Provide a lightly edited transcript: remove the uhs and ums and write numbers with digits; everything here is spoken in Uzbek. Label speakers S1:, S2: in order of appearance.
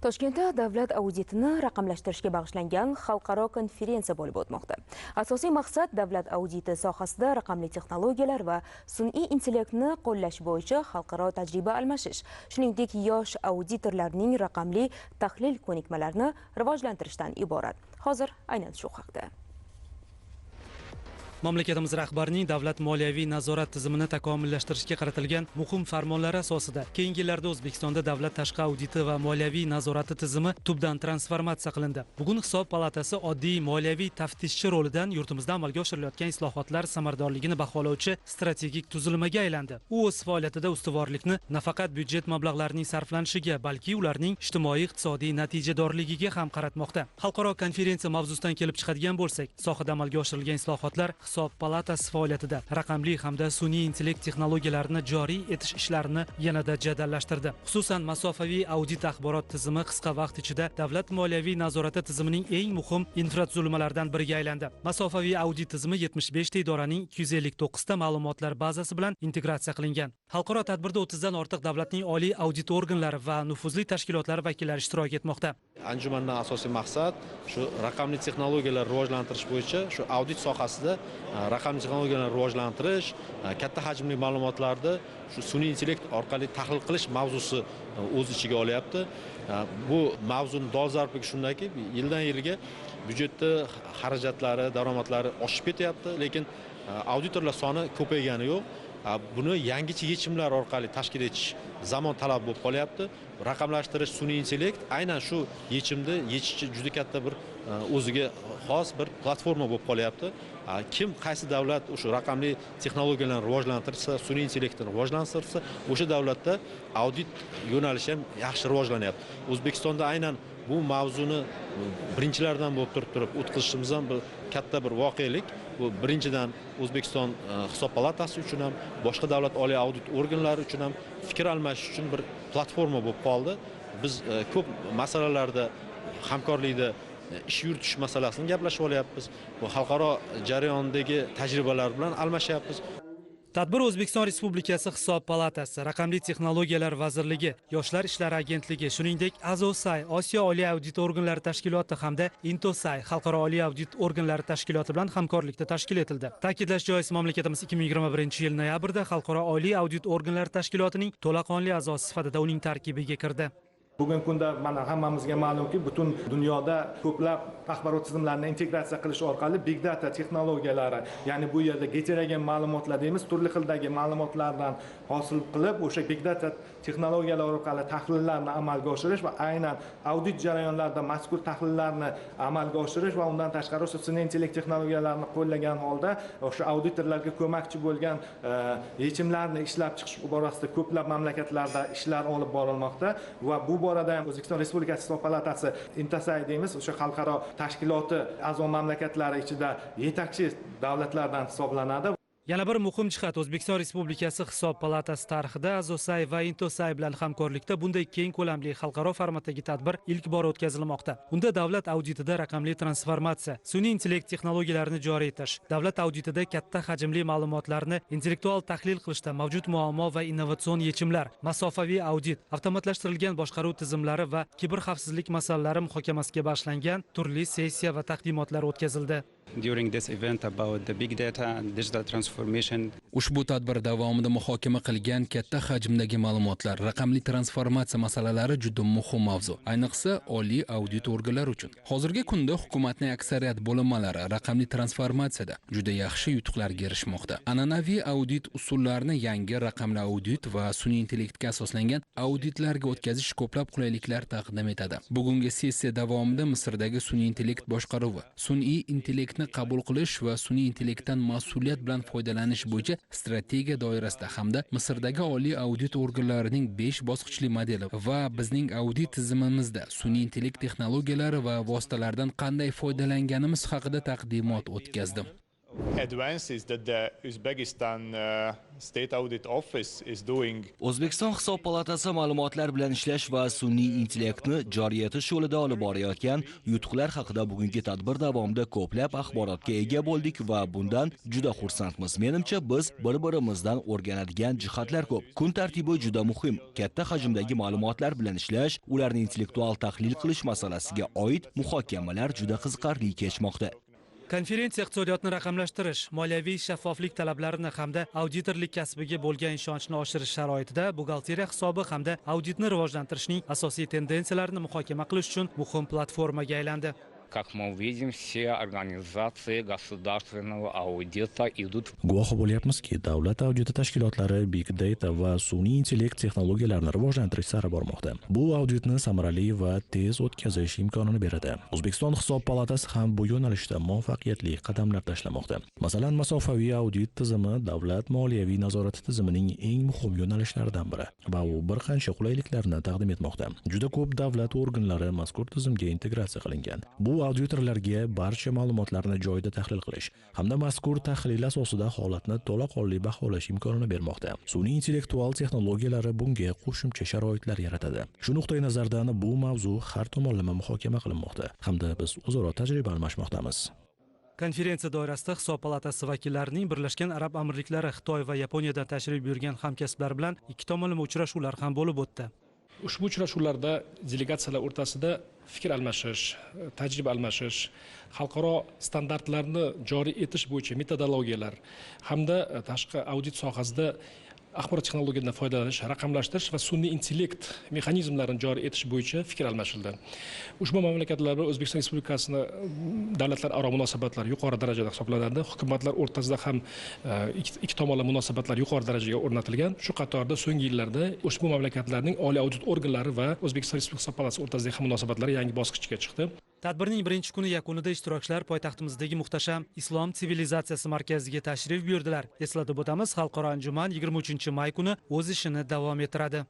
S1: Toshkentda davlat auditini raqamlashtirishga bag'ishlangan xalqaro konferensiya bo'lib o'tmoqda. Asosiy maqsad davlat auditi sohasida raqamli texnologiyalar va sun'iy intellektni qo'llash bo'yicha xalqaro tajriba almashish, shuningdek yosh auditorlarning raqamli tahlil ko'nikmalarini rivojlantirishdan iborat. Hozir aynan shu haqda.
S2: Mamlakatimiz rahbarining davlat moliyaviy nazorat tizimini takomillashtirishga qaratilgan muhim farmonlari asosida keyingi yillarda O'zbekistonda davlat tashqi auditi va moliyaviy nazorati tizimi tubdan transformatsiya qilindi. Bugun Hisob palatasi oddiy moliyaviy taftishchi rolidan yurtimizda amalga oshirilayotgan islohotlar samaradorligini baholovchi strategik tuzilmaga aylandi. U o'z faoliyatida ustuvorlikni nafaqat byudjet mablag'larining sarflanishiga, balki ularning ijtimoiy-iqtisodiy natijadorligiga ham qaratmoqda. Xalqaro konferensiya mavzusidan kelib chiqadigan bo'lsak, sohada amalga oshirilgan islohotlar Hisob palatasi faoliyatida raqamli hamda sun'iy intellekt texnologiyalarini joriy etish ishlarini yanada jadallashtirdi. Xususan, masofaviy audit axborot tizimi qisqa vaqt ichida davlat moliyaviy nazorati tizimining eng muhim infratuzilmalaridan biriga aylandi. Masofaviy audit tizimi 75 ta idoraning 259 ta ma'lumotlar bazasi bilan integratsiya qilingan. Xalqaro tadbirda 30 dan ortiq davlatning oliy audit organlari va nufuzli tashkilotlari vakillari ishtirok etmoqda.
S3: Anjumandan asosiy maqsad shu raqamli texnologiyalar rivojlantirish bo'yicha shu audit sohasida raqamli texnologiyalarni rivojlantirish, katta hajmli ma'lumotlarni shu sun'iy intellekt orqali tahlil qilish mavzusi o'z ichiga olyapti. Bu mavzuning dolzarbligi shundaki, yildan yilga byudjetda xarajatlari, daromadlari oshib ketyapti, lekin auditorlar soni ko'paygani yo'q. Buni yangicha yechimlar orqali tashkil etish zamon talabi bo'lib qolyapti. Raqamlashtirish, sun'iy intellekt aynan shu yechimni yechishi juda katta bir o'ziga xos bir platforma bo'lib qolyapti. Kim qaysi davlat o'sha raqamli texnologiyalarni rivojlantirsa, sun'iy intellektni rivojlantirsa, o'sha davlatda audit yo'nalishi ham yaxshi rivojlanyapti. O'zbekistonda aynan bu mavzuni birinchilardan bo'lib turib o'tkazishimiz ham bir katta bir voqelik. Bu birinchidan O'zbekiston Hisob palatasi uchun ham, boshqa davlat oliy audit organlari uchun ham fikr almashish uchun bir platforma bo'lib qoldi. Biz ko'p masalalarda hamkorlikda ish yuritish masalasini gaplashib olyapmiz. Bu xalqaro jarayondagi tajribalar bilan almashyapmiz.
S2: Tadbir O'zbekiston Respublikasi Hisob palatasi, Raqamli texnologiyalar vazirligi, Yoshlar ishlari agentligi, shuningdek Azosay, Osiyo oliy audit organlari tashkiloti hamda Intosay, Xalqaro oliy audit organlari tashkiloti bilan hamkorlikda tashkil etildi. Ta'kidlash joiz, mamlakatimiz 2021-yil noyabrda Xalqaro oliy audit organlari tashkilotining to'laqonli a'zosi sifatida uning tarkibiga kirdi.
S4: Bugungi kunda mana hammamizga ma'lumki, butun dunyoda ko'plab axborot tizimlarini integratsiya qilish orqali big data texnologiyalari, ya'ni bu yerda heterogen ma'lumotlar deymiz, turli xildagi ma'lumotlardan hosil qilib, o'sha big data texnologiyalar orqali tahlillarni amalga oshirish va aynan audit jarayonlarida mazkur tahlillarni amalga oshirish va undan tashqari o'sha sun'iy intellekt texnologiyalarini qo'llagan holda o'sha auditorlarga ko'makchi bo'lgan yechimlarni ishlab chiqish borasida ko'plab mamlakatlarda ishlar olib borilmoqda va bu borada ham O'zbekiston Respublikasi Hisob palatasi Intosay deymiz, o'sha xalqaro tashkiloti a'zo mamlakatlari ichida yetakchi davlatlardan hisoblanadi.
S2: Yana bir muhim jihat, O'zbekiston Respublikasi Hisob palatasi tarixida Azosay va Intosay bilan hamkorlikda bunday keng ko'lamli xalqaro formatdagi tadbir ilk bor o'tkazilmoqda. Unda davlat auditida raqamli transformatsiya, sun'iy intellekt texnologiyalarini joriy etish, davlat auditida katta hajmli ma'lumotlarni intellektual tahlil qilishda mavjud muammo va innovatsion yechimlar, masofaviy audit, avtomatlashtirilgan boshqaruv tizimlari va kiberxavfsizlik masalalari muhokamasiga bag'ishlangan turli sessiya va taqdimotlar o'tkazildi.
S5: During this event about the big data and digital transformation.
S6: Ushbu tadbir davomida muhokama qilgan katta hajmdagi ma'lumotlar, raqamli transformatsiya masalalari juda muhim mavzu, ayniqsa oliy audit organlari uchun. Hozirgi kunda hukumatning aksariyat bo'linmalari raqamli transformatsiyada juda yaxshi yutuqlarga erishmoqda. An'anaviy audit usullarini yangi raqamli audit va sun'iy intellektga asoslangan auditlarga o'tkazish ko'plab qulayliklar taqdim etadi. Bugungi sessiya davomida Misrdagi sun'iy intellekt boshqaruvi, sun'iy intellektni qabul qilish va sun'iy intellektdan mas'uliyat bilan foydalanish bo'yicha strategiya doirasida hamda Misrdagi oliy audit organlarining 5 bosqichli modeli va bizning audit tizimimizda sun'iy intellekt texnologiyalari va vositalaridan qanday foydalanganimiz haqida taqdimot o'tkazdim.
S7: advances that the Uzbekistan State Audit Office is doing.
S8: O'zbekiston Hisob palatasi ma'lumotlar bilan ishlash va sun'iy intellektni joriy etish yo'lida olib borayotgan yutuqlar haqida bugungi tadbir davomida ko'plab axborotga ega bo'ldik va bundan juda xursandmiz. Menimcha biz bir-birimizdan o'rganadigan jihatlar ko'p. Kun tartibi juda muhim. Katta hajmdagi ma'lumotlar bilan ishlash, ularni intellektual tahlil qilish masalasiga oid muhokamalar juda qiziqarli kechmoqda.
S2: Konferensiya iqtisodiyotni raqamlashtirish, moliyaviy shaffoflik talablarini hamda auditorlik kasbiga bo'lgan ishonchni oshirish sharoitida buxgalteriya hisobi hamda auditni rivojlantirishning asosiy tendensiyalarini muhokama qilish uchun muhim platformaga aylandi.
S9: Как мы увидим, все организации государственного аудита идут.
S10: Guvohi bo'lyapmizki, davlat auditi tashkilotlari big data va sun'iy intellekt texnologiyalarini rivojlantirish sari bormoqda. Bu auditni samarali va tez o'tkazish imkonini beradi. O'zbekiston Hisob palatasi ham bu yo'nalishda muvaffaqiyatli qadamlar tashlamoqda. Masalan, masofaviy audit tizimi davlat moliyaviy nazorati tizimining eng muhim yo'nalishlaridan biri va u bir qancha qulayliklarni taqdim etmoqda. Juda ko'p davlat organlari mazkur tizimga integratsiya qilingan. Bu auditorlarga barcha ma'lumotlarni joyida tahlil qilish hamda mazkur tahlil asosida holatni to'laqonli baholash imkonini bermoqda. Sun'iy intellektual texnologiyalari bunga qo'shimcha sharoitlar yaratadi. Shu nuqtai nazardan bu mavzu har tomonlama muhokama qilinmoqda hamda biz o'zaro tajriba almashmoqdamiz.
S2: Konferensiya doirasida Hisob palatasi vakillarining Birlashgan Arab Amirliklari, Xitoy va Yaponiyadan tashrif buyurgan hamkasblar bilan ikki tomonlama uchrashuvlar ham bo'lib o'tdi.
S11: Ushbu uchrashuvlarda delegatsiyalar o'rtasida fikr almashish, tajriba almashish, xalqaro standartlarni joriy etish bo'yicha metodologiyalar hamda tashqi audit sohasida axborot texnologiyadan foydalanish, raqamlashtirish va sun'iy intellekt mexanizmlarini joriy etish bo'yicha fikr almashildi. Ushbu mamlakatlar bilan O'zbekiston Respublikasini davlatlararo munosabatlar yuqori darajada hisoblanadi. Hukumatlar o'rtasida ham ikki tomonlama munosabatlar yuqori darajaga o'rnatilgan. Shu qatorda so'nggi yillarda ushbu mamlakatlarning oliy audit organlari va O'zbekiston Respublikasi Hisob palatasi o'rtasidagi ham munosabatlar yangi bosqichga chiqdi.
S2: Tadbirning birinchi kuni yakunida ishtirokchilar poytaxtimizdagi muhtasham Islom sivilizatsiyasi markaziga tashrif buyurdilar. Eslatib o'tamiz, xalqaro anjuman 23 may kuni o'z ishini davom ettiradi.